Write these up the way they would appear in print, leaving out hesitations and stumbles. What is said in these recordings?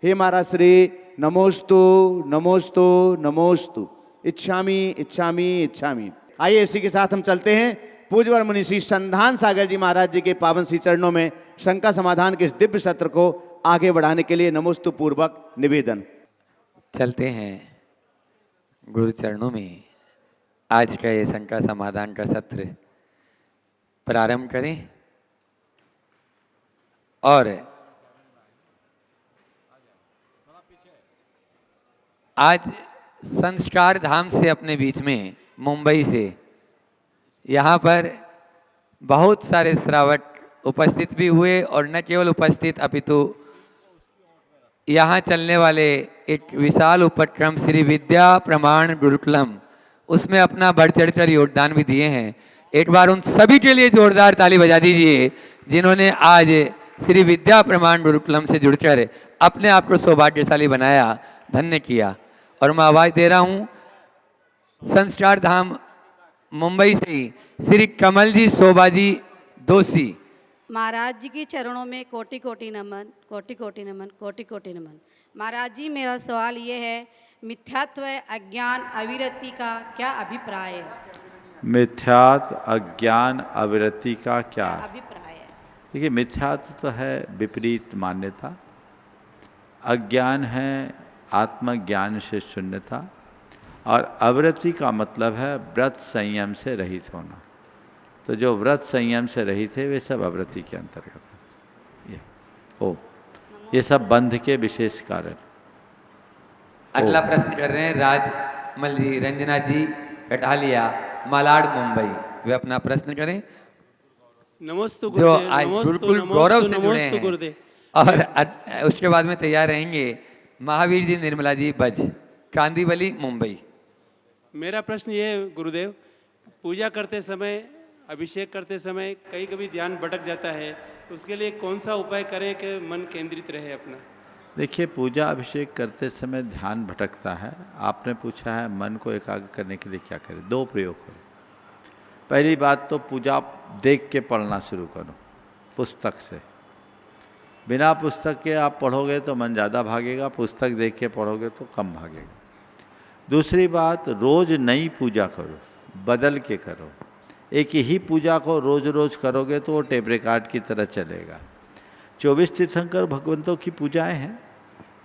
हे महाराज श्री नमोस्तु नमोस्तु नमोस्तु, इच्छामि इच्छामि इच्छामि। आइए इसी के साथ हम चलते हैं पूज्यवर मुनि श्री संधान सागर जी महाराज जी के पावन श्री चरणों में शंका समाधान के इस दिव्य सत्र को आगे बढ़ाने के लिए नमोस्तु पूर्वक निवेदन। चलते हैं गुरु चरणों में। आज का ये शंका समाधान का सत्र प्रारंभ करें और आज संस्कार धाम से अपने बीच में मुंबई से यहाँ पर बहुत सारे श्रावक उपस्थित भी हुए और न केवल उपस्थित अपितु यहाँ चलने वाले एक विशाल उपक्रम श्री विद्या प्रमाण गुरुकुलम, उसमें अपना बढ़ चढ़कर योगदान भी दिए हैं। एक बार उन सभी के लिए जोरदार ताली बजा दीजिए जिन्होंने आज श्री विद्या प्रमाण गुरुकुलम से जुड़कर अपने आप को सौभाग्यशाली बनाया, धन्य किया। और मैं आवाज़ दे रहा हूँ संस्कार धाम मुंबई से ही श्री कमल जी शोभा जी दोषी महाराज जी के चरणों में कोटि कोटि नमन, कोटि कोटि नमन, कोटि कोटि नमन। महाराज जी, मेरा सवाल ये है, मिथ्यात्व अज्ञान अविरति का क्या अभिप्राय है? मिथ्यात्व अज्ञान अविरति का क्या अभिप्राय है? देखिए, मिथ्यात्व तो है विपरीत मान्यता, अज्ञान है आत्मज्ञान से शून्यता, और अविरति का मतलब है व्रत संयम से रहित होना। तो जो व्रत संयम से रहित है वे सब अविरति के अंतर्गत है। ये सब बंध के विशेष कारण। अगला प्रश्न कर रहे हैं राजमल जी, रंजना जी कटालिया, मालाड मुंबई। वे अपना प्रश्न करें। नमस्ते जो आज गुरुकुल गौरव से जुड़े हैं और उसके बाद में तैयार रहेंगे महावीर जी निर्मला जी बज, कांदीवली मुंबई। मेरा प्रश्न ये है गुरुदेव, पूजा करते समय, अभिषेक करते समय कहीं कभी ध्यान भटक जाता है, उसके लिए कौन सा उपाय करें कि मन केंद्रित रहे अपना? देखिए, पूजा अभिषेक करते समय ध्यान भटकता है। आपने पूछा है मन को एकाग्र करने के लिए क्या करें। दो प्रयोग करो। पहली बात तो पूजा देख के पढ़ना शुरू करो, पुस्तक से। बिना पुस्तक के आप पढ़ोगे तो मन ज़्यादा भागेगा, पुस्तक देख के पढ़ोगे तो कम भागेगा। दूसरी बात, रोज़ नई पूजा करो, बदल के करो। एक ही पूजा को रोज़ रोज़ करोगे तो वो टेप रिकॉर्ड की तरह चलेगा। 24 तीर्थंकर भगवंतों की पूजाएं हैं,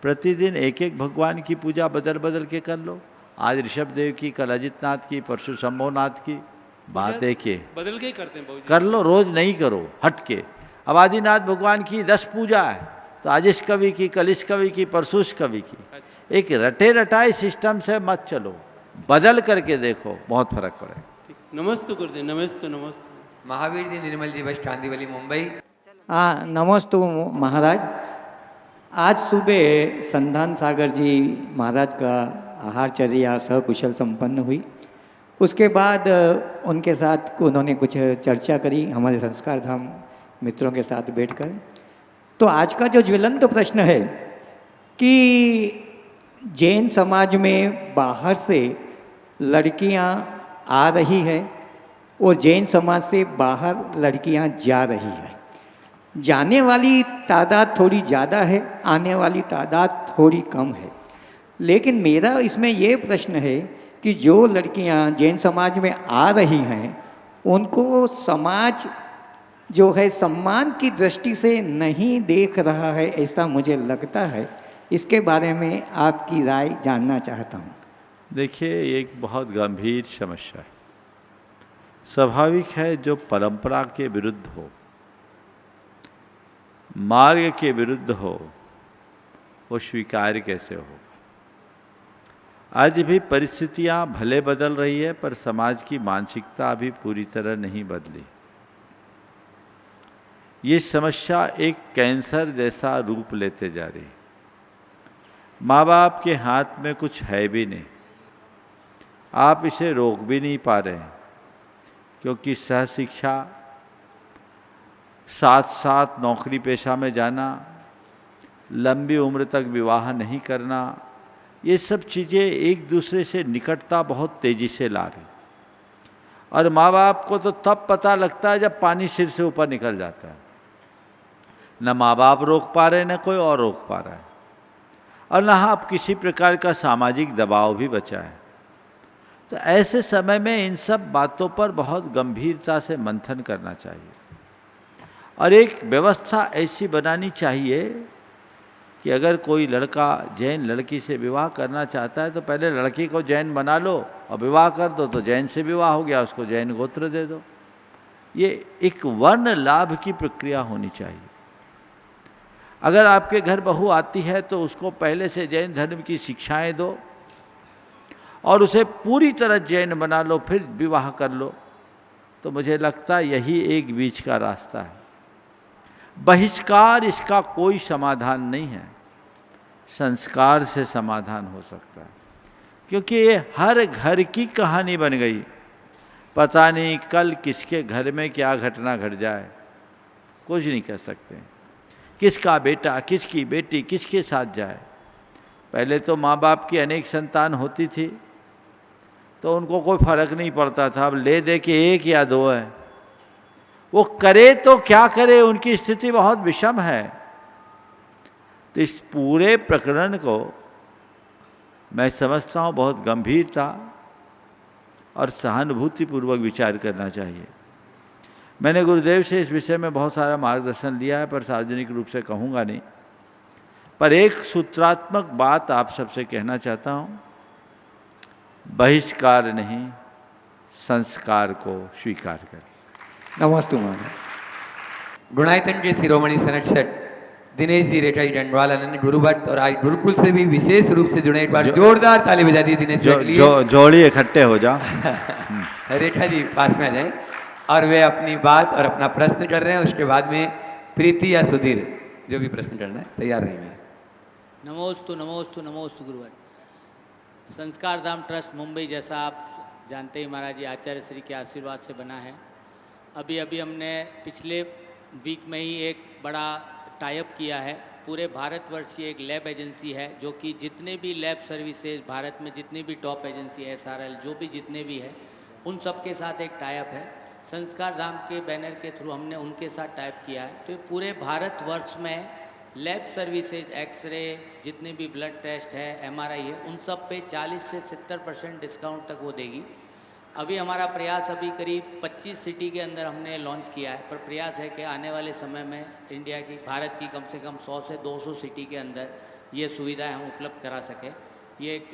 प्रतिदिन एक एक भगवान की पूजा बदल बदल के कर लो। आज ऋषभ देव की, कल अजित नाथ की, परसों शंभोनाथ की। बात देखिए, बदल के ही करते हैं, कर लो, रोज़ नहीं करो, हट के। अब आदिनाथ भगवान की 10 पूजा है, तो आज इस कवि की, कल इस कवि की, परसों इस कवि की। एक रटे रटाए सिस्टम से मत चलो, बदल करके देखो, बहुत फर्क पड़ेगा। नमस्ते गुरुदेव, नमस्ते नमस्ते। महावीर जी निर्मल जी बज, कांदीवली मुंबई। हाँ, नमस्ते महाराज। आज सुबह संधान सागर जी महाराज का आहारचर्या सकुशल संपन्न हुई। उसके बाद उनके साथ उन्होंने कुछ चर्चा करी हमारे संस्कार धाम मित्रों के साथ बैठकर। तो आज का जो ज्वलंत प्रश्न है कि जैन समाज में बाहर से लड़कियां आ रही है और जैन समाज से बाहर लड़कियां जा रही है। जाने वाली तादाद थोड़ी ज़्यादा है, आने वाली तादाद थोड़ी कम है। लेकिन मेरा इसमें ये प्रश्न है कि जो लड़कियां जैन समाज में आ रही हैं उनको समाज जो है सम्मान की दृष्टि से नहीं देख रहा है, ऐसा मुझे लगता है। इसके बारे में आपकी राय जानना चाहता हूँ। देखिए, ये एक बहुत गंभीर समस्या है। स्वाभाविक है जो परंपरा के विरुद्ध हो, मार्ग के विरुद्ध हो, वो स्वीकार्य कैसे हो। आज भी परिस्थितियां भले बदल रही है, पर समाज की मानसिकता अभी पूरी तरह नहीं बदली। ये समस्या एक कैंसर जैसा रूप लेते जा रही है। माँ बाप के हाथ में कुछ है भी नहीं, आप इसे रोक भी नहीं पा रहे हैं, क्योंकि सहशिक्षा, साथ साथ नौकरी पेशा में जाना, लंबी उम्र तक विवाह नहीं करना, ये सब चीज़ें एक दूसरे से निकटता बहुत तेज़ी से ला रही। और माँ बाप को तो तब पता लगता है जब पानी सिर से ऊपर निकल जाता है। न माँ बाप रोक पा रहे, न कोई और रोक पा रहा है। और ना आप किसी प्रकार का सामाजिक दबाव भी बचा है। तो ऐसे समय में इन सब बातों पर बहुत गंभीरता से मंथन करना चाहिए और एक व्यवस्था ऐसी बनानी चाहिए कि अगर कोई लड़का जैन लड़की से विवाह करना चाहता है तो पहले लड़की को जैन बना लो और विवाह कर दो, तो जैन से विवाह हो गया, उसको जैन गोत्र दे दो। ये एक वर्ण लाभ की प्रक्रिया होनी चाहिए। अगर आपके घर बहू आती है तो उसको पहले से जैन धर्म की शिक्षाएं दो और उसे पूरी तरह जैन बना लो, फिर विवाह कर लो। तो मुझे लगता है यही एक बीच का रास्ता है। बहिष्कार इसका कोई समाधान नहीं है, संस्कार से समाधान हो सकता है, क्योंकि ये हर घर की कहानी बन गई। पता नहीं कल किसके घर में क्या घटना घट जाए, कुछ नहीं कह सकते। किसका बेटा, किसकी बेटी किसके साथ जाए। पहले तो माँ बाप की अनेक संतान होती थी तो उनको कोई फर्क नहीं पड़ता था, अब ले दे के एक या दो है, वो करे तो क्या करे, उनकी स्थिति बहुत विषम है। तो इस पूरे प्रकरण को मैं समझता हूँ बहुत गंभीरता और सहानुभूतिपूर्वक विचार करना चाहिए। मैंने गुरुदेव से इस विषय में बहुत सारा मार्गदर्शन लिया है, पर सार्वजनिक रूप से कहूँगा नहीं। पर एक सूत्रात्मक बात आप सबसे कहना चाहता हूँ, बहिष्कार नहीं, संस्कार को स्वीकार करें। नमस्ते महाराज। गुणायतन के शिरोमणि संरक्षक दिनेश जी रेखा जी डंडवाल अनन्य गुरु भट्ट और आज गुरुकुल से भी विशेष रूप से जुड़े, एक बार जोरदार ताली बजा दी दिनेश जी के लिए। जोड़ी इकट्ठे हो जाओ। रेखा जी पास में आ जाए और वे अपनी बात और अपना प्रश्न कर रहे हैं। उसके बाद में प्रीति या सुधीर जो भी प्रश्न करना है तैयार रहेंगे। नमोस्तु नमोस्तु नमोस्तु गुरुवर। संस्कार धाम ट्रस्ट मुंबई, जैसा आप जानते ही महाराज जी आचार्य श्री के आशीर्वाद से बना है। अभी अभी हमने पिछले वीक में ही एक बड़ा टाइप किया है। पूरे भारतवर्ष की एक लैब एजेंसी है जो कि जितने भी लैब सर्विसेज भारत में जितनी भी टॉप एजेंसी है, SRL जो भी जितने भी है, उन सब के साथ एक टाइप है। संस्कार धाम के बैनर के थ्रू हमने उनके साथ टाइप किया है। तो पूरे भारतवर्ष में लैब सर्विसेज, एक्सरे, जितने भी ब्लड टेस्ट है, MRI है, उन सब पे 40 से 70% डिस्काउंट तक वो देगी। अभी हमारा प्रयास अभी करीब 25 सिटी के अंदर हमने लॉन्च किया है, पर प्रयास है कि आने वाले समय में इंडिया की, भारत की कम से कम 100 से 200 सिटी के अंदर ये सुविधाएं हम उपलब्ध करा सकें। ये एक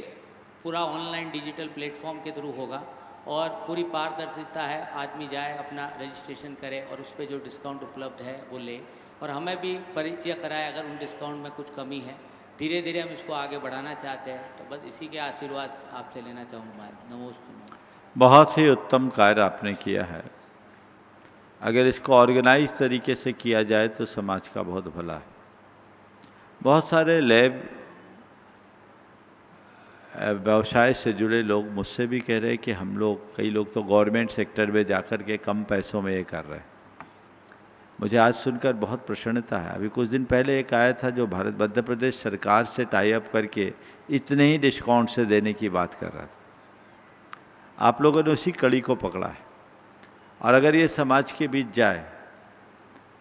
पूरा ऑनलाइन डिजिटल प्लेटफॉर्म के थ्रू होगा और पूरी पारदर्शिता है। आदमी जाए, अपना रजिस्ट्रेशन करे और उस पर जो डिस्काउंट उपलब्ध है वो ले, और हमें भी परिचय कराए अगर उन डिस्काउंट में कुछ कमी है। धीरे धीरे हम इसको आगे बढ़ाना चाहते हैं, तो बस इसी के आशीर्वाद आपसे लेना चाहूँगा। नमोस्तु। बहुत ही उत्तम कार्य आपने किया है। अगर इसको ऑर्गेनाइज तरीके से किया जाए तो समाज का बहुत भला है। बहुत सारे लैब व्यवसाय से जुड़े लोग मुझसे भी कह रहे हैं कि हम लोग, कई लोग तो गवर्नमेंट सेक्टर में जाकर के कम पैसों में ये कर रहे हैं। मुझे आज सुनकर बहुत प्रसन्नता है। अभी कुछ दिन पहले एक आया था जो भारत मध्य प्रदेश सरकार से टाई अप करके इतने ही डिस्काउंट से देने की बात कर रहा था। आप लोगों ने उसी कड़ी को पकड़ा है और अगर ये समाज के बीच जाए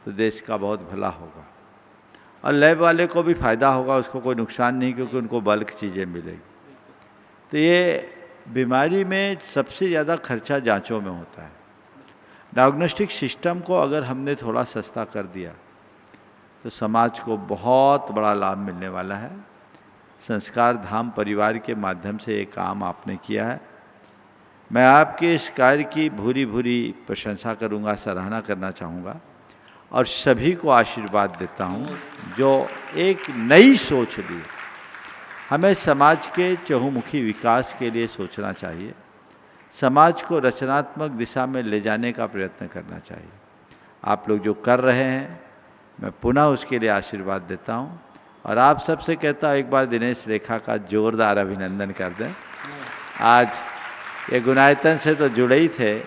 तो देश का बहुत भला होगा और लैब वाले को भी फ़ायदा होगा, उसको कोई नुकसान नहीं, क्योंकि उनको बल्क चीज़ें मिलेगी। तो ये बीमारी में सबसे ज़्यादा खर्चा जांचों में होता है। डायग्नोस्टिक सिस्टम को अगर हमने थोड़ा सस्ता कर दिया तो समाज को बहुत बड़ा लाभ मिलने वाला है। संस्कार धाम परिवार के माध्यम से ये काम आपने किया है। मैं आपके इस कार्य की भूरी भूरी प्रशंसा करूंगा, सराहना करना चाहूँगा और सभी को आशीर्वाद देता हूँ जो एक नई सोच ली। हमें समाज के चहुमुखी विकास के लिए सोचना चाहिए, समाज को रचनात्मक दिशा में ले जाने का प्रयत्न करना चाहिए। आप लोग जो कर रहे हैं मैं पुनः उसके लिए आशीर्वाद देता हूँ और आप सबसे कहता हूँ एक बार दिनेश रेखा का जोरदार अभिनंदन कर दें। आज ये गुणायतन से तो जुड़े ही थे,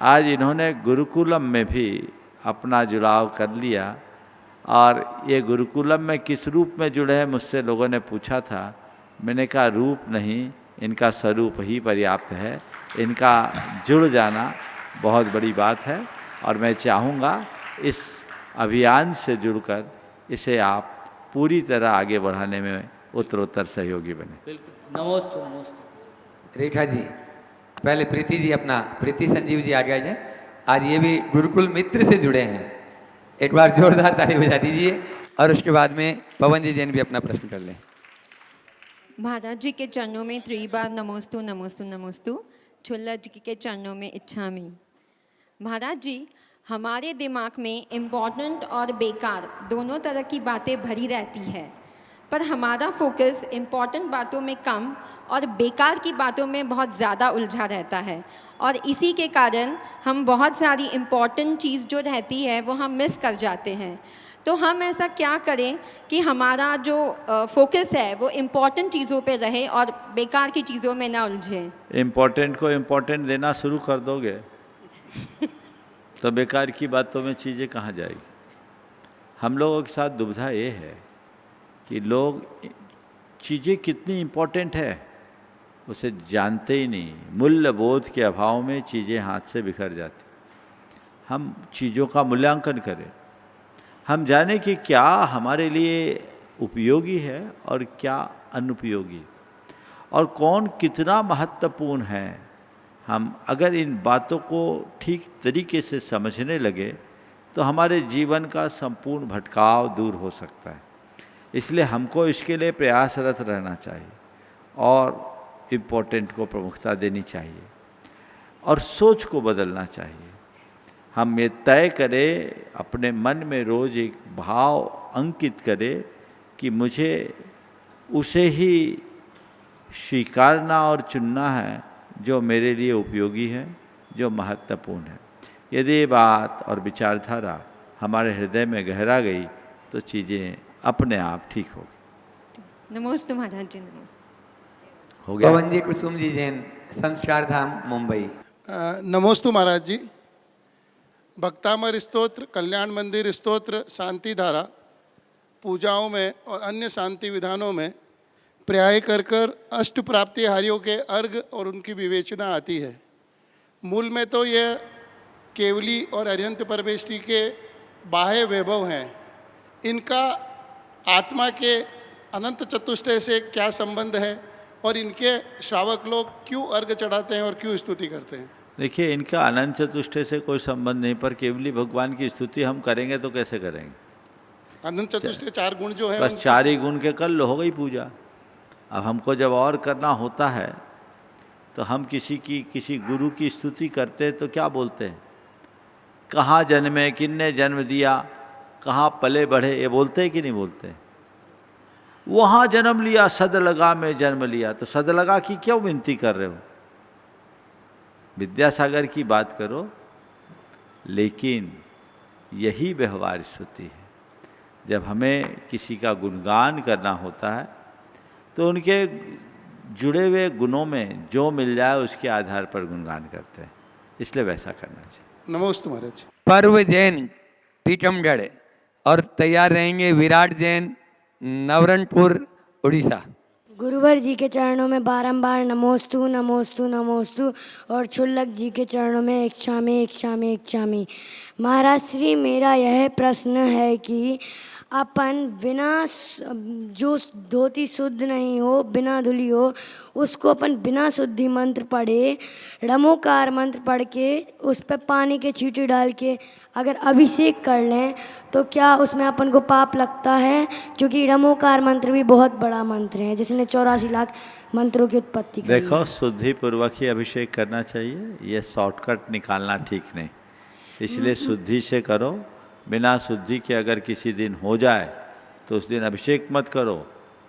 आज इन्होंने गुरुकुलम में भी अपना जुड़ाव कर लिया और ये गुरुकुलम में किस रूप में जुड़े हैं मुझसे लोगों ने पूछा था। मैंने कहा रूप नहीं, इनका स्वरूप ही पर्याप्त है। इनका जुड़ जाना बहुत बड़ी बात है और मैं चाहूँगा इस अभियान से जुड़कर इसे आप पूरी तरह आगे बढ़ाने में उत्तरोत्तर सहयोगी बने। बिल्कुल। नमोस्तु नमोस्तु। रेखा जी, पहले प्रीति जी अपना, प्रीति संजीव जी आगे आ जाए। आज ये भी गुरुकुल मित्र से जुड़े हैं, एक बार जोरदार ताली बजा दीजिए। और उसके बाद में पवन जी जैन भी अपना प्रश्न कर लें। महाराज जी के चरणों में 3 बार नमोस्तु नमोस्तु नमोस्तु। छुल्लक जी के चरणों में इच्छामी। महाराज जी, हमारे दिमाग में इम्पोर्टेंट और बेकार दोनों तरह की बातें भरी रहती है, पर हमारा फोकस इम्पोर्टेंट बातों में कम और बेकार की बातों में बहुत ज़्यादा उलझा रहता है, और इसी के कारण हम बहुत सारी इम्पोर्टेंट चीज़ जो रहती है वो हम मिस कर जाते हैं। तो हम ऐसा क्या करें कि हमारा जो फोकस है वो इम्पोर्टेंट चीज़ों पे रहे और बेकार की चीज़ों में ना उलझे। इम्पोर्टेंट को इम्पोर्टेंट देना शुरू कर दोगे तो बेकार की बातों में चीज़ें कहाँ जाएगी। हम लोगों के साथ दुविधा ये है कि लोग चीज़ें कितनी इम्पोर्टेंट है उसे जानते ही नहीं। मूल्य बोध के अभाव में चीज़ें हाथ से बिखर जाती। हम चीज़ों का मूल्यांकन करें, हम जाने कि क्या हमारे लिए उपयोगी है और क्या अनुपयोगी, और कौन कितना महत्वपूर्ण है। हम अगर इन बातों को ठीक तरीके से समझने लगे तो हमारे जीवन का संपूर्ण भटकाव दूर हो सकता है। इसलिए हमको इसके लिए प्रयासरत रहना चाहिए और इम्पोर्टेंट को प्रमुखता देनी चाहिए और सोच को बदलना चाहिए। हम ये तय करें, अपने मन में रोज़ एक भाव अंकित करें कि मुझे उसे ही स्वीकारना और चुनना है जो मेरे लिए उपयोगी है, जो महत्वपूर्ण है। यदि ये बात और विचारधारा हमारे हृदय में गहरा गई तो चीज़ें अपने आप ठीक होगी। नमोस्तु महाराज जी, नमस्ते। हो गया। पवन जी, कुसुम जी जैन, संस्कार धाम मुंबई। नमोस्तु महाराज जी। भक्तामर स्तोत्र, कल्याण मंदिर स्तोत्र, शांति धारा पूजाओं में और अन्य शांति विधानों में पर्याय कर कर अष्ट प्राप्ति हारियों के अर्घ और उनकी विवेचना आती है। मूल में तो यह केवली और अरिहंत परमेश्वरी के बाह्य वैभव हैं। इनका आत्मा के अनंत चतुष्टय से क्या संबंध है और इनके श्रावक लोग क्यों अर्घ चढ़ाते हैं और क्यों स्तुति करते हैं? देखिए, इनका अनंत चतुष्टय से कोई संबंध नहीं, पर केवली भगवान की स्तुति हम करेंगे तो कैसे करेंगे? अनंत चतुष्टय 4 गुण जो है बस 4 ही गुण के कर लो, हो गई पूजा। अब हमको जब और करना होता है तो हम किसी गुरु की स्तुति करते हैं तो क्या बोलते हैं? कहाँ जन्मे, किन्ने जन्म दिया, कहाँ पले बढ़े, ये बोलते हैं कि नहीं बोलते? वहाँ जन्म लिया, सदलगा में जन्म लिया, तो सदलगा की क्यों विनती कर रहे हो? विद्यासागर की बात करो। लेकिन यही व्यवहार स्तुति है। जब हमें किसी का गुणगान करना होता है तो उनके जुड़े हुए गुणों में जो मिल जाए उसके आधार पर गुणगान करते हैं, इसलिए वैसा करना चाहिए। नमस्ते महाराज। पर्व जैन, टीकमगढ़, और तैयार रहेंगे विराट जैन, नवरंगपुर, उड़ीसा। गुरुवर जी के चरणों में बारंबार नमोस्तु नमोस्तु नमोस्तु, और छुल्लक जी के चरणों में इच्छामी इच्छामी इच्छामी। महाराज श्री, मेरा यह प्रश्न है कि अपन बिना जो धोती शुद्ध नहीं हो, बिना धुली हो, उसको अपन बिना शुद्धि मंत्र पढ़े, रमोकार मंत्र पढ़ के उस पर पानी के छींटे डाल के अगर अभिषेक कर लें तो क्या उसमें अपन को पाप लगता है? क्योंकि रमोकार मंत्र भी बहुत बड़ा मंत्र है जिसने 84 लाख मंत्रों की उत्पत्ति की। देखो, शुद्धि पूर्वक ही अभिषेक करना चाहिए, ये शॉर्टकट निकालना ठीक नहीं। इसलिए शुद्धि से करो। बिना शुद्धि के अगर किसी दिन हो जाए तो उस दिन अभिषेक मत करो,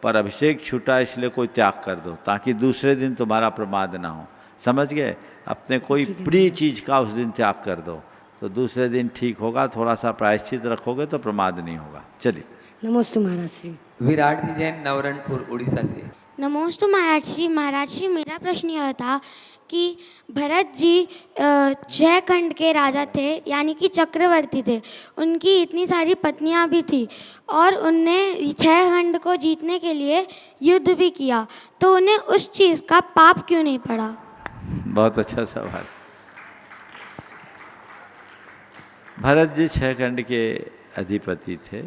पर अभिषेक छूटा इसलिए कोई त्याग कर दो ताकि दूसरे दिन तुम्हारा प्रमाद ना हो। समझ गए? अपने कोई प्रिय चीज़ का उस दिन त्याग कर दो तो दूसरे दिन ठीक होगा। थोड़ा सा प्रायश्चित रखोगे तो प्रमाद नहीं होगा। चलिए। नमस्ते महाराज श्री। विराट जी जैन, नवरंगपुर, उड़ीसा से। नमोस्तु महाराज श्री। महाराज श्री, मेरा प्रश्न यह था कि भरत जी 6 खंड के राजा थे, यानी कि चक्रवर्ती थे। उनकी इतनी सारी पत्नियां भी थी और उनने 6 खंड को जीतने के लिए युद्ध भी किया, तो उन्हें उस चीज़ का पाप क्यों नहीं पड़ा? बहुत अच्छा सवाल। भरत जी 6 खंड के अधिपति थे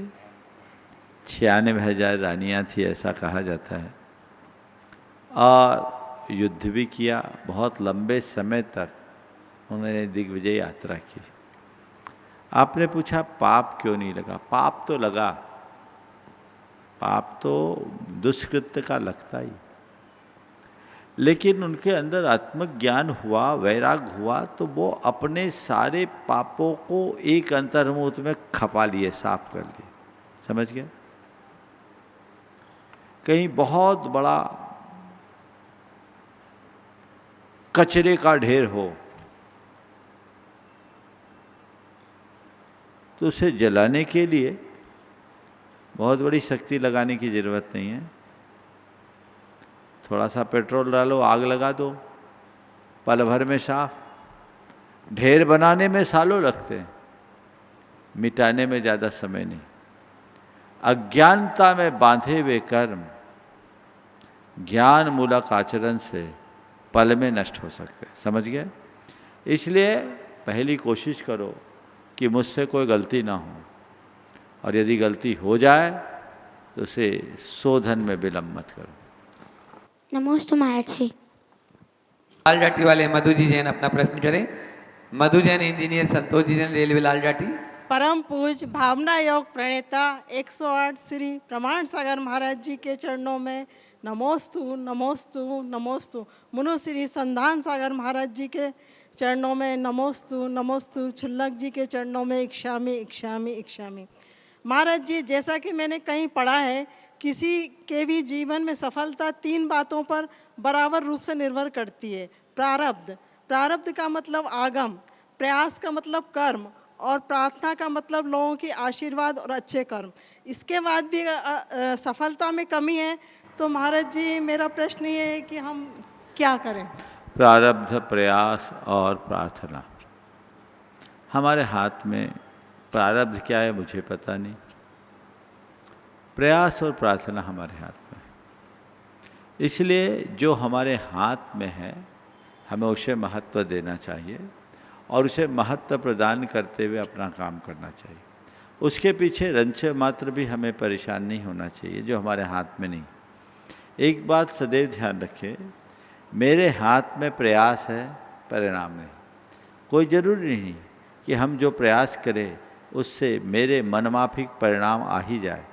96,000 रानियाँ थी ऐसा कहा जाता है, और युद्ध भी किया, बहुत लंबे समय तक उन्होंने दिग्विजय यात्रा की। आपने पूछा पाप क्यों नहीं लगा? पाप तो लगा, पाप तो दुष्कृत्य का लगता ही, लेकिन उनके अंदर आत्मज्ञान हुआ, वैराग हुआ, तो वो अपने सारे पापों को एक अंतर्मुहूर्त में खपा लिए, साफ कर लिए। समझ गए? कहीं बहुत बड़ा कचरे का ढेर हो तो उसे जलाने के लिए बहुत बड़ी शक्ति लगाने की ज़रूरत नहीं है। थोड़ा सा पेट्रोल डालो, आग लगा दो, पल भर में साफ। ढेर बनाने में सालों लगते हैं, मिटाने में ज़्यादा समय नहीं। अज्ञानता में बांधे हुए कर्म ज्ञान मूलक आचरण से पल में नष्ट हो सकते हैं। समझ गए? इसलिए पहली कोशिश करो कि मुझसे कोई गलती ना हो, और यदि गलती हो जाए तो उसे शोधन में विलम्ब मत करो। नमोस्तु महाराज जी। लाल जाटी वाले मधु जी जैन अपना प्रश्न करें। मधु जैन, इंजीनियर संतोष जी जैन, रेलवे लाल जाटी। परम पूज भावना योग प्रणेता 108 श्री प्रमाण सागर महाराज जी के चरणों में नमोस्तु नमोस्तु नमोस्तु। मुनुश्री संधान सागर महाराज जी के चरणों में नमोस्तु नमोस्तु। छुल्लक जी के चरणों में इक्षामि इक्षामि इक्षामि। महाराज जी, जैसा कि मैंने कहीं पढ़ा है, किसी के भी जीवन में सफलता 3 बातों पर बराबर रूप से निर्भर करती है। प्रारब्ध, प्रारब्ध का मतलब आगम, प्रयास का मतलब कर्म, और प्रार्थना का मतलब लोगों की आशीर्वाद और अच्छे कर्म। इसके बाद भी सफलता में कमी है, तो महाराज जी मेरा प्रश्न ये है कि हम क्या करें? प्रारब्ध, प्रयास और प्रार्थना हमारे हाथ में। प्रारब्ध क्या है मुझे पता नहीं, प्रयास और प्रार्थना हमारे हाथ में। इसलिए जो हमारे हाथ में है हमें उसे महत्व देना चाहिए, और उसे महत्व प्रदान करते हुए अपना काम करना चाहिए। उसके पीछे रंच मात्र भी हमें परेशान नहीं होना चाहिए जो हमारे हाथ में नहीं। एक बात सदैव ध्यान रखें, मेरे हाथ में प्रयास है, परिणाम नहीं। कोई ज़रूरी नहीं कि हम जो प्रयास करें उससे मेरे मनमाफिक परिणाम आ ही जाए,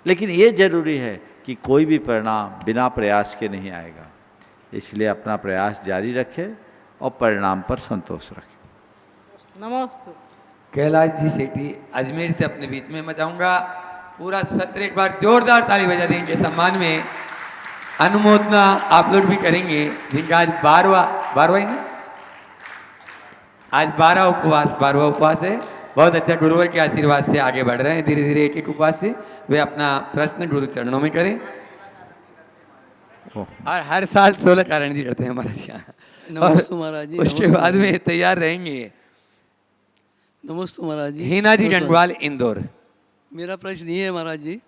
लेकिन ये ज़रूरी है कि कोई भी परिणाम बिना प्रयास के नहीं आएगा। इसलिए अपना प्रयास जारी रखें और परिणाम पर संतोष रखें। नमस्ते। कैलाश जी सेठी अजमेर से अपने बीच में मैं चाहूँगा पूरा सत्र एक बार जोरदार ताली बजा दें इनके सम्मान में। अनुमोदना आप लोग भी करेंगे, जिनका आज 12वां ही ना, आज 12वां उपवास है। बहुत अच्छा, गुरुवर के आशीर्वाद से आगे बढ़ रहे हैं धीरे धीरे एक एक उपवास से। वे अपना प्रश्न गुरु चरणों में करें, और हर साल 16 कारण जी करते हैं हमारे यहाँ। नमस्ते महाराज जी। उसके बाद में तैयार रहेंगे। नमस्ते महाराज जी। हीना जी डंडवाल, इंदौर। मेरा प्रश्न ये है महाराज जी,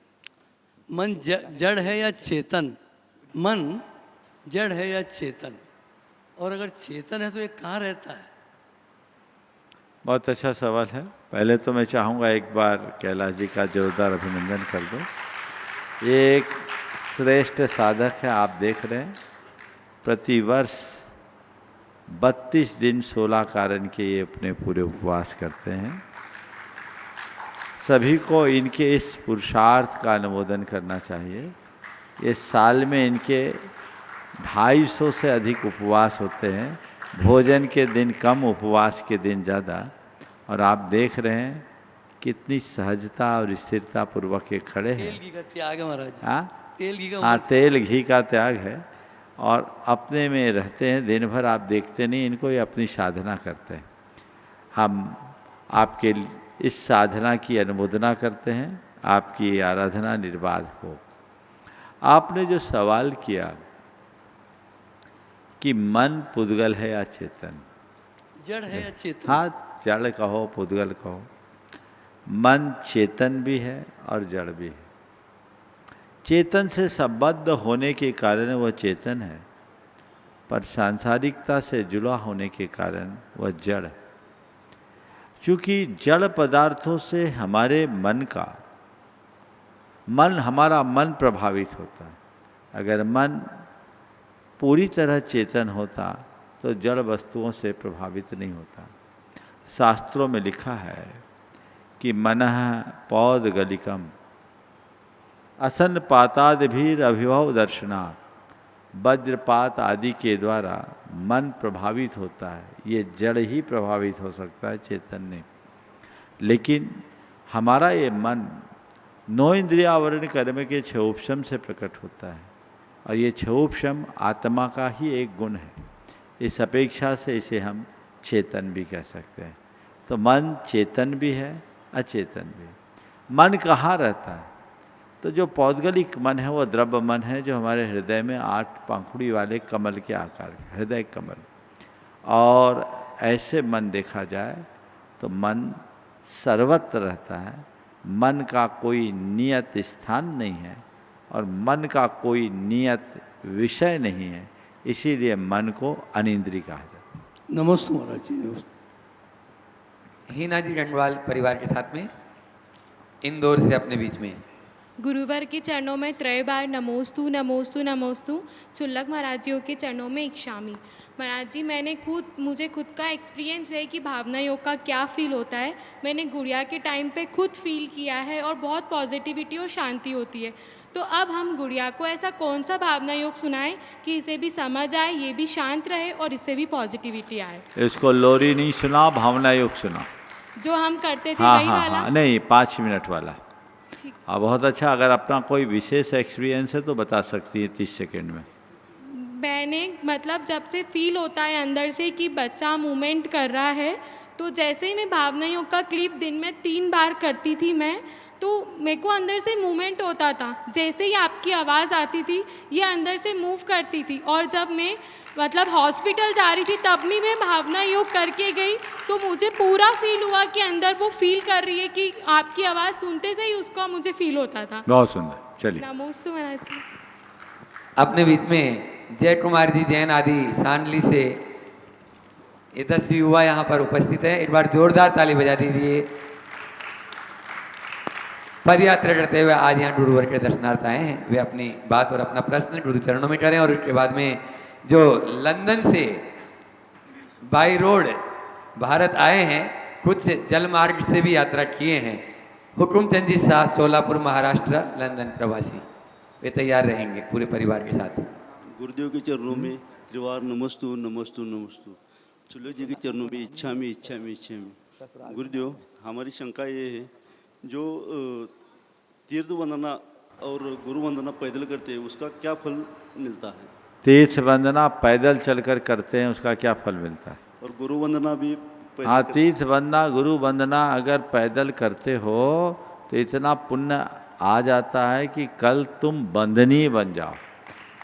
मन जड़ है या चेतन? मन जड़ है या चेतन? और अगर चेतन है तो ये कहाँ रहता है? बहुत अच्छा सवाल है। पहले तो मैं चाहूँगा एक बार कैलाश जी का जोरदार अभिनंदन कर दो। ये एक श्रेष्ठ साधक है। आप देख रहे हैं प्रतिवर्ष 32 दिन 16 कारण के ये अपने पूरे उपवास करते हैं। सभी को इनके इस पुरुषार्थ का अनुमोदन करना चाहिए। ये साल में इनके 250 से अधिक उपवास होते हैं, भोजन के दिन कम, उपवास के दिन ज़्यादा। और आप देख रहे हैं कितनी सहजता और स्थिरता पूर्वक ये खड़े हैं। तेल घी का त्याग है महाराज। हाँ, तेल घी का हाँ, तेल घी का त्याग है। और अपने में रहते हैं, दिन भर आप देखते नहीं इनको, ये अपनी साधना करते हैं। हम आपके इस साधना की अनुमोदना करते हैं, आपकी आराधना निर्बाध हो। आपने जो सवाल किया कि मन पुद्गल है या चेतन, जड़ है या चेतन? हाँ, जड़ कहो पुद्गल कहो, मन चेतन भी है और जड़ भी है। चेतन से संबद्ध होने के कारण वह चेतन है, पर सांसारिकता से जुड़ा होने के कारण वह जड़ है। क्योंकि जड़ पदार्थों से हमारे मन का मन, हमारा मन प्रभावित होता है। अगर मन पूरी तरह चेतन होता तो जड़ वस्तुओं से प्रभावित नहीं होता। शास्त्रों में लिखा है कि मनः पौदगलिकम असन पातादभिर अभिभव दर्शनात्, वज्रपात आदि के द्वारा मन प्रभावित होता है। ये जड़ ही प्रभावित हो सकता है, चेतन नहीं। लेकिन हमारा ये मन 9 इंद्रियावरण कर्म के क्षोभशम से प्रकट होता है, और ये क्षोभशम आत्मा का ही एक गुण है। इस अपेक्षा से इसे हम चेतन भी कह सकते हैं। तो मन चेतन भी है, अचेतन भी है। मन कहाँ रहता है? तो जो पौद्गलिक मन है वो द्रव्य मन है, जो हमारे हृदय में 8 पंखुड़ी वाले कमल के आकार का हृदय कमल। और ऐसे मन देखा जाए तो मन सर्वत्र रहता है। मन का कोई नियत स्थान नहीं है और मन का कोई नियत विषय नहीं है, इसीलिए मन को अनिंद्रिय कहा जाता है। नमस्ते महाराज जी। नमस्ते। हीना जी डंडवाल परिवार के साथ में इंदौर से अपने बीच में। गुरुवर के चरणों में 3 बार नमोस्तु नमोस्तु नमोस्तु। चुल्लक महाराज जी के चरणों में इक्षामी। महाराज जी, मुझे खुद का एक्सपीरियंस है कि भावना योग का क्या फ़ील होता है। मैंने गुड़िया के टाइम पे खुद फील किया है और बहुत पॉजिटिविटी और शांति होती है। तो अब हम गुड़िया को ऐसा कौन सा भावना योग सुनाएं कि इसे भी समझ आए, ये भी शांत रहे और इससे भी पॉजिटिविटी आए। इसको लोरी नहीं सुना, भावना योग सुना जो हम करते थे हाँ वही हाँ वाला। हाँ, नहीं 5 मिनट वाला। बहुत अच्छा। अगर अपना कोई विशेष एक्सपीरियंस है तो बता सकती है 30 सेकेंड में। मैंने मतलब जब से फील होता है अंदर से कि बच्चा मूवमेंट कर रहा है, तो जैसे ही मैं भावना योग का क्लिप दिन में 3 बार करती थी मैं, तो मेरे को अंदर से मूवमेंट होता था। जैसे ही आपकी आवाज़ आती थी ये अंदर से मूव करती थी। और जब मैं मतलब हॉस्पिटल जा रही थी तब भी मैं भावना योग करके गई, तो मुझे पूरा फील हुआ कि अंदर वो फील कर रही है कि आपकी आवाज़ सुनते से ही उसको मुझे फील होता था। बहुत सुंदर। चलिए नमोस्तु महाराज जी। अपने बीच में जय कुमार जी जैन आदि सांडली से ये 10 युवा यहाँ पर उपस्थित है। एक बार जोरदार ताली बजा दीजिए। पद यात्रा करते हुए आज यहाँ गुरुवर के दर्शनार्थ आए हैं। वे अपनी बात और अपना प्रश्न गुरु चरणों में करें, और उसके बाद में जो लंदन से बाई रोड भारत आए हैं, कुछ जल मार्ग से भी यात्रा किए हैं, हुकुमचंद जी शाह, सोलापुर महाराष्ट्र, लंदन प्रवासी। वे तैयार रहेंगे पूरे परिवार के साथ। गुरुदेव के चरणों में त्रिवार नमस्तु नमस्तु नमस्तु। चुल्लक जी के चरणों में इच्छामी इच्छामी इच्छामी। गुरुदेव, हमारी शंका ये है, जो तीर्थ वंदना और गुरु वंदना पैदल करते हैं उसका क्या फल मिलता है? तीर्थ वंदना पैदल चलकर करते हैं, उसका क्या फल मिलता है? और गुरु वंदना भी हाँ, तीर्थ वंदना गुरु वंदना अगर पैदल करते हो तो इतना पुण्य आ जाता है कि कल तुम बंधनीय बन जाओ।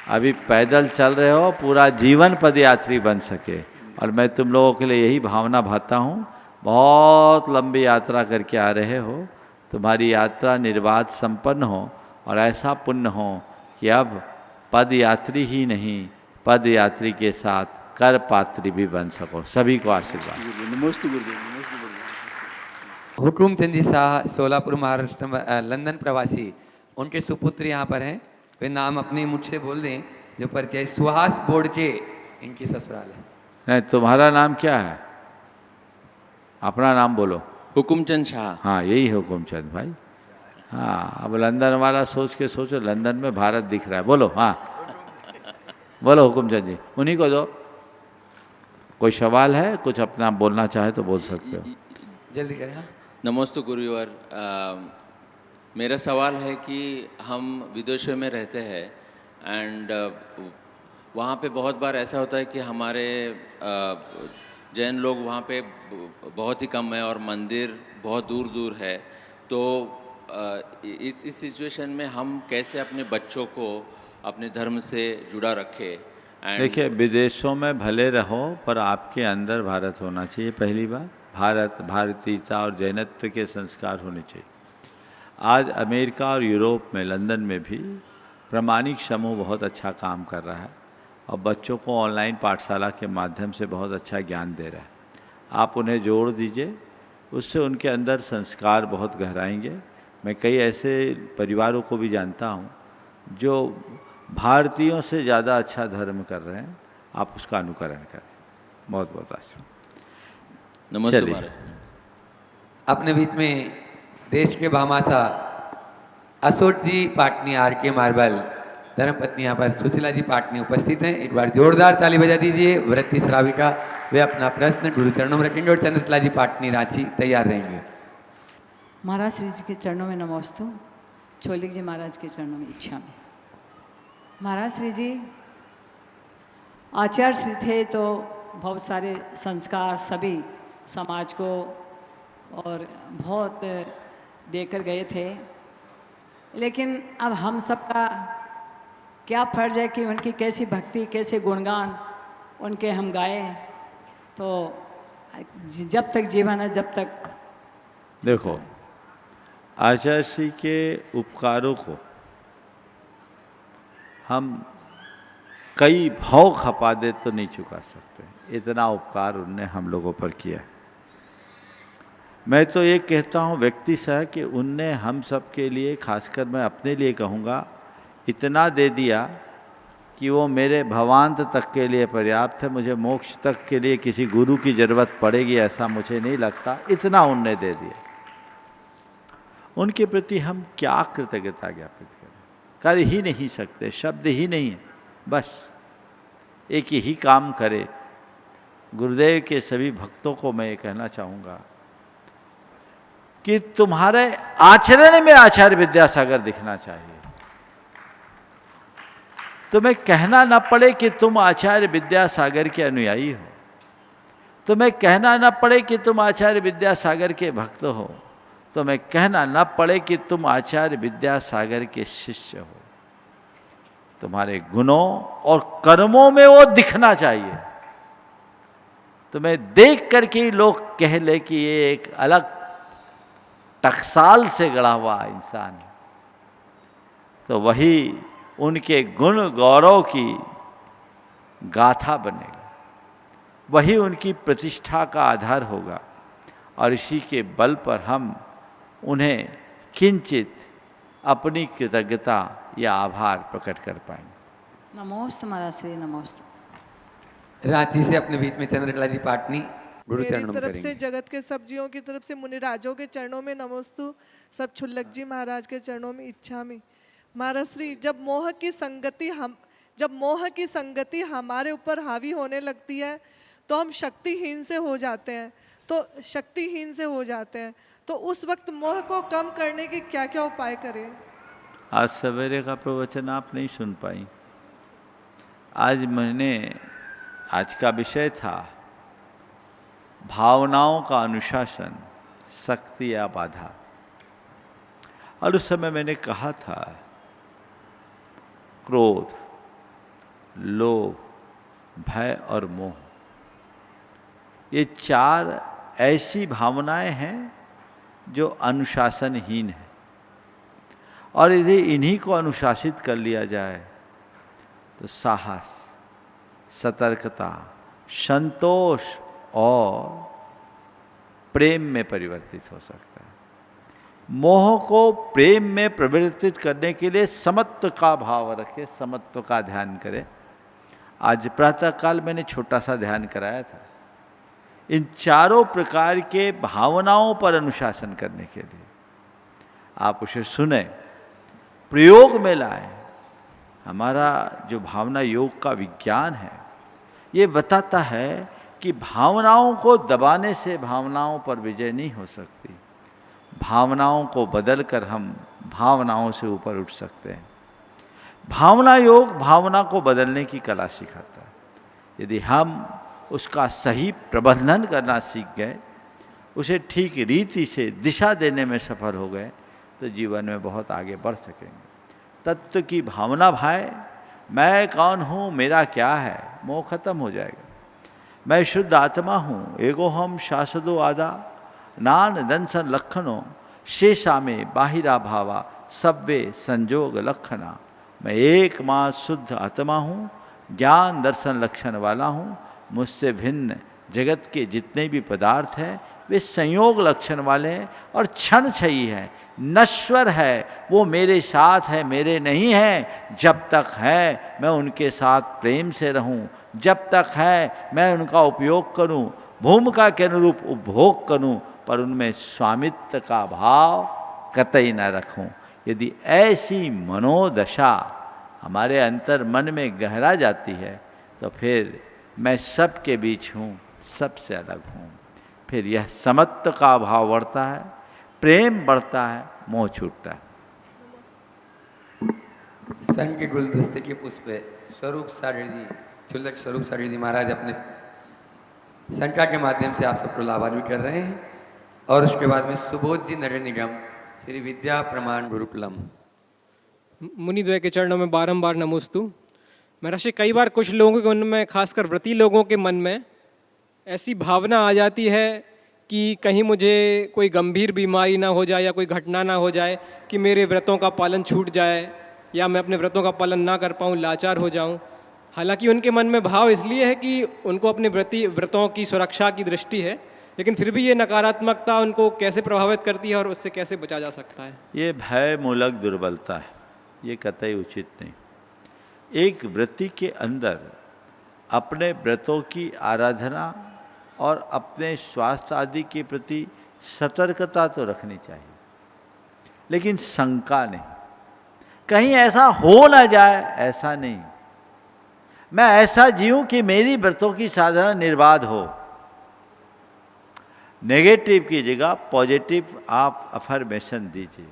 अभी पैदल चल रहे हो, पूरा जीवन पदयात्री बन सके। और मैं तुम लोगों के लिए यही भावना भाता हूँ। बहुत लंबी यात्रा करके आ रहे हो, तुम्हारी यात्रा निर्बाध संपन्न हो और ऐसा पुण्य हो कि अब पद यात्री ही नहीं, पद यात्री के साथ कर पात्री भी बन सको। सभी को आशीर्वाद। नमस्ते गुरुदेव। नमस्ते गुरुदेव। हुकुमचंद जी शाह, सोलापुर महाराष्ट्र, लंदन प्रवासी, उनके सुपुत्र यहाँ पर हैं। वे नाम अपने मुझसे बोल दें जो परिचय। सुहास बोर्ड के इनकी ससुराल है। नहीं, तुम्हारा नाम क्या है? अपना नाम बोलो। हुकुमचंद शाह। हाँ, यही हुकुमचंद भाई। हाँ, अब लंदन वाला सोच के सोचो, लंदन में भारत दिख रहा है। बोलो। हाँ बोलो हुकुमचंद जी, उन्हीं को दो। कोई सवाल है, कुछ अपना बोलना चाहे तो बोल सकते हो। जल्दी करें। हाँ, नमस्ते गुरुवर। मेरा सवाल है कि हम विदेशों में रहते हैं एंड वहाँ पे बहुत बार ऐसा होता है कि हमारे जैन लोग वहाँ पे बहुत ही कम है और मंदिर बहुत दूर दूर है। तो इस सिचुएशन में हम कैसे अपने बच्चों को अपने धर्म से जुड़ा रखें? देखिए, विदेशों में भले रहो पर आपके अंदर भारत होना चाहिए। पहली बात, भारत, भारतीयता और जैनत्व के संस्कार होने चाहिए। आज अमेरिका और यूरोप में, लंदन में भी प्रामाणिक समूह बहुत अच्छा काम कर रहा है और बच्चों को ऑनलाइन पाठशाला के माध्यम से बहुत अच्छा ज्ञान दे रहा है। आप उन्हें जोड़ दीजिए, उससे उनके अंदर संस्कार बहुत गहराएंगे। मैं कई ऐसे परिवारों को भी जानता हूँ जो भारतीयों से ज़्यादा अच्छा धर्म कर रहे हैं, आप उसका अनुकरण करें। बहुत बहुत आशीर्वाद। नमस्ते चलिए। महाराज। अपने बीच में देश के भामाशाह अशोक जी पाटनी आर के मार्बल धर्मपत्नी यहाँ पर सुशीला जी पाटनी उपस्थित हैं। एक बार जोरदार ताली बजा दीजिए। वृत्ति श्राविका वे अपना प्रश्न गुरु चरणों में रखेंगे और चंद्रकला जी पाटनी रांची तैयार रहेंगे। महाराज श्री जी के चरणों में नमोस्तु। छोलिक जी महाराज के चरणों में इच्छा में। महाराज श्री जी आचार्य श्री थे तो बहुत सारे संस्कार सभी समाज को और बहुत देकर गए थे, लेकिन अब हम सबका क्या फर्ज है कि उनकी कैसी भक्ति कैसे गुणगान उनके हम गाएं। तो जब तक जीवन है जब तक देखो, आचार्य श्री के उपकारों को हम कई भाव खपा दे तो नहीं चुका सकते। इतना उपकार उनने हम लोगों पर किया। मैं तो ये कहता हूँ व्यक्ति सह कि उनने हम सब के लिए, खासकर मैं अपने लिए कहूँगा, इतना दे दिया कि वो मेरे भवांत तक के लिए पर्याप्त है। मुझे मोक्ष तक के लिए किसी गुरु की ज़रूरत पड़ेगी ऐसा मुझे नहीं लगता। इतना उनने दे दिया। उनके प्रति हम क्या कृतज्ञता ज्ञापित करें? कर ही नहीं सकते, शब्द ही नहीं है। बस एक ही काम करे। गुरुदेव के सभी भक्तों को मैं ये कहना चाहूँगा कि तुम्हारे आचरण में आचार्य विद्यासागर दिखना चाहिए। तुम्हें कहना न पड़े कि तुम आचार्य विद्यासागर के अनुयायी हो, तुम्हें कहना न पड़े कि तुम आचार्य विद्यासागर के भक्त हो, तुम्हें कहना न पड़े कि तुम आचार्य विद्यासागर के शिष्य हो। तुम्हारे गुणों और कर्मों में वो दिखना चाहिए। तुम्हें देख करके ही लोग कह ले कि ये एक अलग टकसाल से गढ़ा हुआ इंसान है। तो वही उनके गुण गौरव की गाथा बनेगा, वही उनकी प्रतिष्ठा का आधार होगा। और इसी के बल पर हम उन्हें किंचित अपनी कृतज्ञता या आभार प्रकट कर पाएंगे। नमोस्तु महाराज श्री नमोस्तु। रांची से अपने बीच में चंद्रकला जी पाटनी गुरु चरणों में तरफ करेंगे। से जगत के सब जीवों की तरफ से मुनिराजों के चरणों में नमोस्तु। सब छुल्लक जी महाराज के चरणों में इच्छा में। महाराज श्री, जब मोह की संगति हमारे ऊपर हावी होने लगती है तो हम शक्तिहीन से हो जाते हैं। तो उस वक्त मोह को कम करने के क्या क्या उपाय करें? आज सवेरे का प्रवचन आप नहीं सुन पाई। आज का विषय था भावनाओं का अनुशासन, शक्ति या बाधा। और उस समय मैंने कहा था क्रोध, लोभ, भय और मोह, ये चार ऐसी भावनाएं हैं जो अनुशासनहीन है। और यदि इन्हीं को अनुशासित कर लिया जाए तो साहस, सतर्कता, संतोष और प्रेम में परिवर्तित हो सकता है। मोह को प्रेम में परिवर्तित करने के लिए समत्व का भाव रखें, समत्व का ध्यान करें। आज प्रातःकाल मैंने छोटा सा ध्यान कराया था इन चारों प्रकार के भावनाओं पर अनुशासन करने के लिए। आप उसे सुने, प्रयोग में लाएं। हमारा जो भावना योग का विज्ञान है ये बताता है कि भावनाओं को दबाने से भावनाओं पर विजय नहीं हो सकती। भावनाओं को बदलकर हम भावनाओं से ऊपर उठ सकते हैं। भावना योग भावना को बदलने की कला सिखाता है। यदि हम उसका सही प्रबंधन करना सीख गए, उसे ठीक रीति से दिशा देने में सफल हो गए, तो जीवन में बहुत आगे बढ़ सकेंगे। तत्व की भावना भाए, मैं कौन हूँ, मेरा क्या है, मोह खत्म हो जाएगा। मैं शुद्ध आत्मा हूँ, एगो हम शासदो आदा, नान दंसन लक्षणों, शेषा में बाहिरा भावा, सब्वे संजोग लक्षणा। मैं एक माँ शुद्ध आत्मा हूँ, ज्ञान दर्शन लक्षण वाला हूँ। मुझसे भिन्न जगत के जितने भी पदार्थ हैं वे संयोग लक्षण वाले हैं और क्षण क्षयी हैं। नश्वर है, वो मेरे साथ है, मेरे नहीं है। जब तक है मैं उनके साथ प्रेम से रहूं, जब तक है मैं उनका उपयोग करूं, भूमिका के अनुरूप उपभोग करूं, पर उनमें स्वामित्व का भाव कतई न रखूं। यदि ऐसी मनोदशा हमारे अंतर मन में गहरा जाती है तो फिर मैं सबके बीच हूँ, सबसे अलग हूँ। फिर यह समत्व का भाव बढ़ता है, प्रेम बढ़ता है, मोह छूटता है। सन के गुलदस्ते के पुष्प स्वरूप सागर जी, चुल्लक स्वरूप सागर जी महाराज अपने संका के माध्यम से आप सबको लाभान्वित कर रहे हैं। और उसके बाद में सुबोध जी नगर निगम श्री विद्या प्रमाण गुरुकुलम। मुनिद्वय के चरणों में बारंबार नमोस्तु। महर्षि, कई बार कुछ लोगों के मन में, खासकर व्रती लोगों के मन में ऐसी भावना आ जाती है कि कहीं मुझे कोई गंभीर बीमारी ना हो जाए या कोई घटना ना हो जाए कि मेरे व्रतों का पालन छूट जाए या मैं अपने व्रतों का पालन ना कर पाऊँ, लाचार हो जाऊँ। हालांकि उनके मन में भाव इसलिए है कि उनको अपने व्रतों की सुरक्षा की दृष्टि है, लेकिन फिर भी ये नकारात्मकता उनको कैसे प्रभावित करती है और उससे कैसे बचा जा सकता है? ये भय मूलक दुर्बलता है, ये कतई उचित नहीं। एक व्रती के अंदर अपने व्रतों की आराधना और अपने स्वास्थ्य आदि के प्रति सतर्कता तो रखनी चाहिए, लेकिन शंका नहीं, कहीं ऐसा हो ना जाए, ऐसा नहीं। मैं ऐसा जीऊं कि मेरी व्रतों की साधना निर्बाध हो। नेगेटिव की जगह पॉजिटिव आप अफर्मेशन दीजिए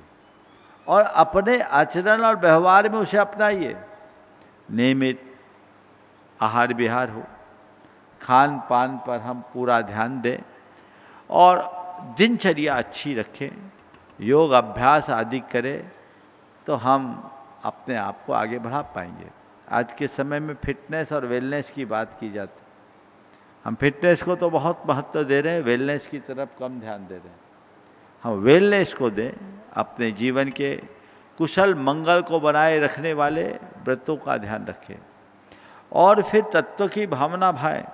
और अपने आचरण और व्यवहार में उसे अपनाइए। नियमित आहार विहार हो, खान पान पर हम पूरा ध्यान दें और दिनचर्या अच्छी रखें, योग अभ्यास आदि करें, तो हम अपने आप को आगे बढ़ा पाएंगे। आज के समय में फिटनेस और वेलनेस की बात की जाती है। हम फिटनेस को तो बहुत महत्व दे रहे हैं, वेलनेस की तरफ कम ध्यान दे रहे हैं। हम वेलनेस को दें, अपने जीवन के कुशल मंगल को बनाए रखने वाले व्रतों का ध्यान रखें और फिर तत्व की भावना भाएं।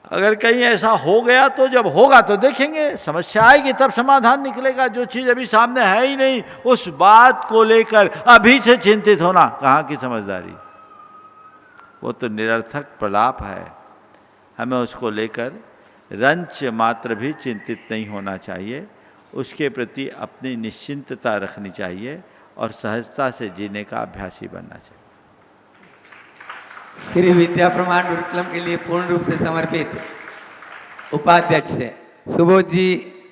अगर कहीं ऐसा हो गया तो जब होगा तो देखेंगे, समस्या आएगी तब समाधान निकलेगा। जो चीज़ अभी सामने है ही नहीं, उस बात को लेकर अभी से चिंतित होना कहाँ की समझदारी, वो तो निरर्थक प्रलाप है। हमें उसको लेकर रंच मात्र भी चिंतित नहीं होना चाहिए, उसके प्रति अपनी निश्चिंतता रखनी चाहिए और सहजता से जीने का अभ्यासी बनना चाहिए। श्री विद्या प्रमाण गुरुकुलम के लिए पूर्ण रूप से समर्पित उपाध्यक्ष सुबोध जी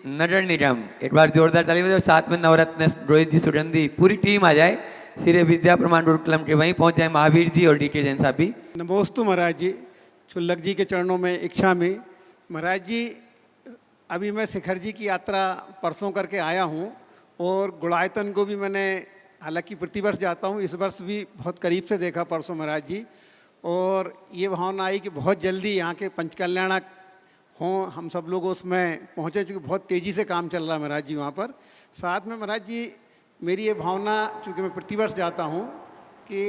नगर निगम, एक बार जोरदार ताली बजाओ। साथ में नवरत्न रोहित जी सुगंधी, पूरी टीम आ जाए। श्री विद्या प्रमाण गुरुकुलम के वहीं पहुंच जाए महावीर जी और डीके जैन साहब भी। नमोस्तु महाराज जी, चुल्लक जी के चरणों में इच्छा में। महाराज जी, अभी मैं शिखर जी की यात्रा परसों करके आया हूँ और गुड़ायतन को भी मैंने, हालांकि प्रतिवर्ष जाता हूँ, इस वर्ष भी बहुत करीब से देखा परसों महाराज जी। और ये भावना आई कि बहुत जल्दी यहाँ के पंचकल्याणक हों, हम सब लोग उसमें पहुँचे, चूँकि बहुत तेज़ी से काम चल रहा है महाराज जी वहाँ पर। साथ में महाराज जी मेरी ये भावना, चूँकि मैं प्रतिवर्ष जाता हूँ, कि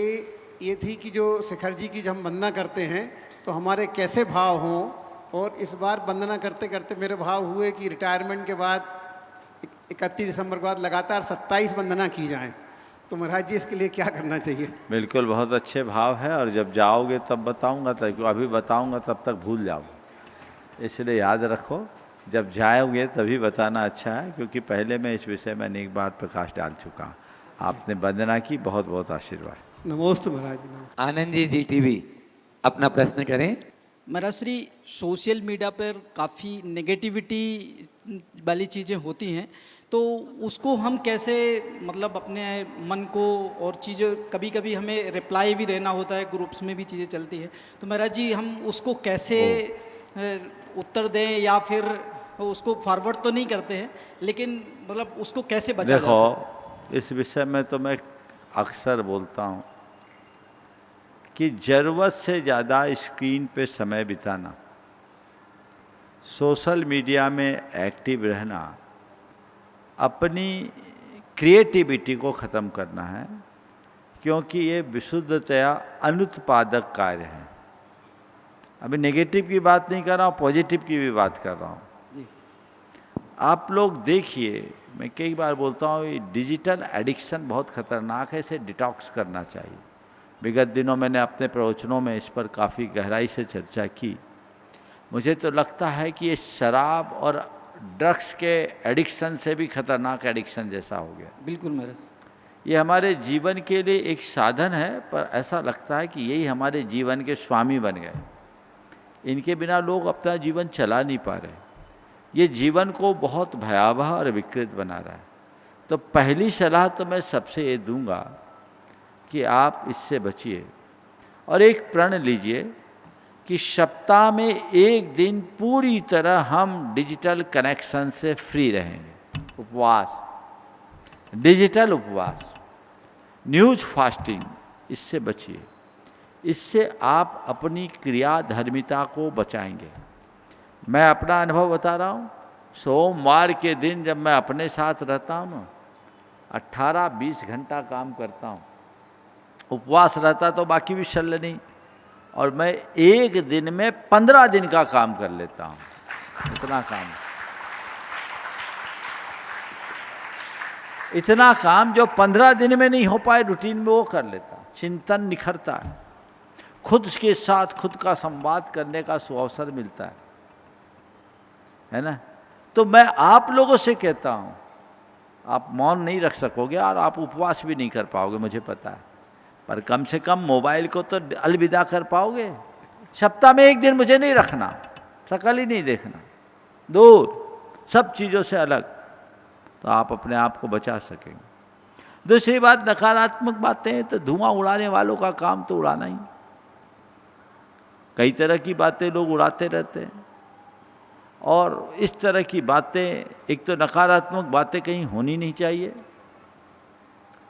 ये थी कि जो शिखर जी की जब हम वंदना करते हैं तो हमारे कैसे भाव हों। और इस बार वंदना करते करते मेरे भाव हुए कि रिटायरमेंट के बाद 31 दिसंबर के बाद लगातार 27 वंदना की जाएं। तो महाराज जी इसके लिए क्या करना चाहिए? बिल्कुल, बहुत अच्छे भाव है और जब जाओगे तब बताऊंगा, तब अभी बताऊंगा तब तक भूल जाओगे, इसलिए याद रखो, जब जाओगे तभी बताना अच्छा है, क्योंकि पहले मैं इस विषय में अनेक बार प्रकाश डाल चुका हूँ। आपने वंदना की, बहुत बहुत आशीर्वाद। नमोस्तु महाराज जी। आनंद जी, जी टीवी, अपना प्रश्न करें। महाराज श्री, सोशल मीडिया पर काफ़ी नेगेटिविटी वाली चीज़ें होती हैं, तो उसको हम कैसे, मतलब अपने मन को, और चीज़ें कभी कभी हमें रिप्लाई भी देना होता है, ग्रुप्स में भी चीज़ें चलती हैं, तो महाराज जी हम उसको कैसे उत्तर दें, या फिर उसको फॉरवर्ड तो नहीं करते हैं, लेकिन मतलब उसको कैसे बचा देखो, जा सकता? इस विषय में तो मैं अक्सर बोलता हूँ कि ज़रूरत से ज़्यादा स्क्रीन पे समय बिताना, सोशल मीडिया में एक्टिव रहना, अपनी क्रिएटिविटी को ख़त्म करना है, क्योंकि ये विशुद्धतया अनुत्पादक कार्य है। अभी नेगेटिव की बात नहीं कर रहा हूँ, पॉजिटिव की भी बात कर रहा हूँ। आप लोग देखिए, मैं कई बार बोलता हूँ ये डिजिटल एडिक्शन बहुत खतरनाक है, इसे डिटॉक्स करना चाहिए। विगत दिनों मैंने अपने प्रवचनों में इस पर काफ़ी गहराई से चर्चा की। मुझे तो लगता है कि ये शराब और ड्रग्स के एडिक्शन से भी खतरनाक एडिक्शन जैसा हो गया। बिल्कुल महाराज। ये हमारे जीवन के लिए एक साधन है, पर ऐसा लगता है कि यही हमारे जीवन के स्वामी बन गए। इनके बिना लोग अपना जीवन चला नहीं पा रहे। ये जीवन को बहुत भयावह और विकृत बना रहा है। तो पहली सलाह तो मैं सबसे ये दूंगा कि आप इससे बचिए और एक प्रण लीजिए कि सप्ताह में एक दिन पूरी तरह हम डिजिटल कनेक्शन से फ्री रहेंगे। उपवास, डिजिटल उपवास, न्यूज फास्टिंग, इससे बचिए। इससे आप अपनी क्रियाधर्मिता को बचाएंगे। मैं अपना अनुभव बता रहा हूँ। सोमवार के दिन जब मैं अपने साथ रहता हूँ ना, 18-20 घंटा काम करता हूँ। उपवास रहता तो बाकी भी चल नहीं, और मैं एक दिन में 15 दिन का काम कर लेता हूँ। इतना काम जो 15 दिन में नहीं हो पाए रूटीन में, वो कर लेता हूँ। चिंतन निखरता है, खुद के साथ खुद का संवाद करने का सुअवसर मिलता है ना। तो मैं आप लोगों से कहता हूँ, आप मौन नहीं रख सकोगे और आप उपवास भी नहीं कर पाओगे, मुझे पता है, पर कम से कम मोबाइल को तो अलविदा कर पाओगे। सप्ताह में एक दिन मुझे नहीं रखना, शकल ही नहीं देखना, दूर, सब चीज़ों से अलग, तो आप अपने आप को बचा सकेंगे। दूसरी बात, नकारात्मक बातें, तो धुआं उड़ाने वालों का काम तो उड़ाना ही। कई तरह की बातें लोग उड़ाते रहते हैं, और इस तरह की बातें, एक तो नकारात्मक बातें कहीं होनी नहीं चाहिए।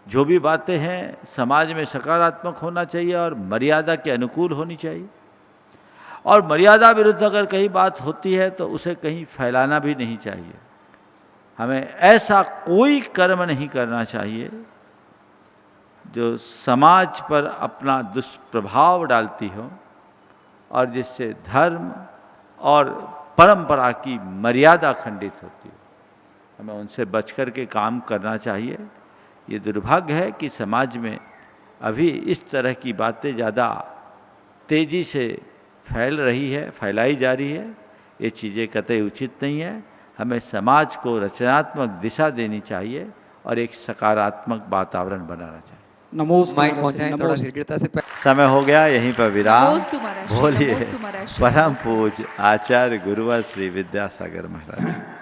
जो भी बातें हैं समाज में सकारात्मक होना चाहिए और मर्यादा के अनुकूल होनी चाहिए। और मर्यादा विरुद्ध अगर कहीं बात होती है तो उसे कहीं फैलाना भी नहीं चाहिए। हमें ऐसा कोई कर्म नहीं करना चाहिए जो समाज पर अपना दुष्प्रभाव डालती हो और जिससे धर्म और परंपरा की मर्यादा खंडित होती है। हमें उनसे बचकर के काम करना चाहिए। ये दुर्भाग्य है कि समाज में अभी इस तरह की बातें ज़्यादा तेज़ी से फैलाई जा रही है। ये चीज़ें कतई उचित नहीं है। हमें समाज को रचनात्मक दिशा देनी चाहिए और एक सकारात्मक वातावरण बनाना चाहिए। समय हो गया, यहीं पर विराम। बोलिए परम पूज्य आचार्य गुरुवर श्री विद्यासागर महाराज।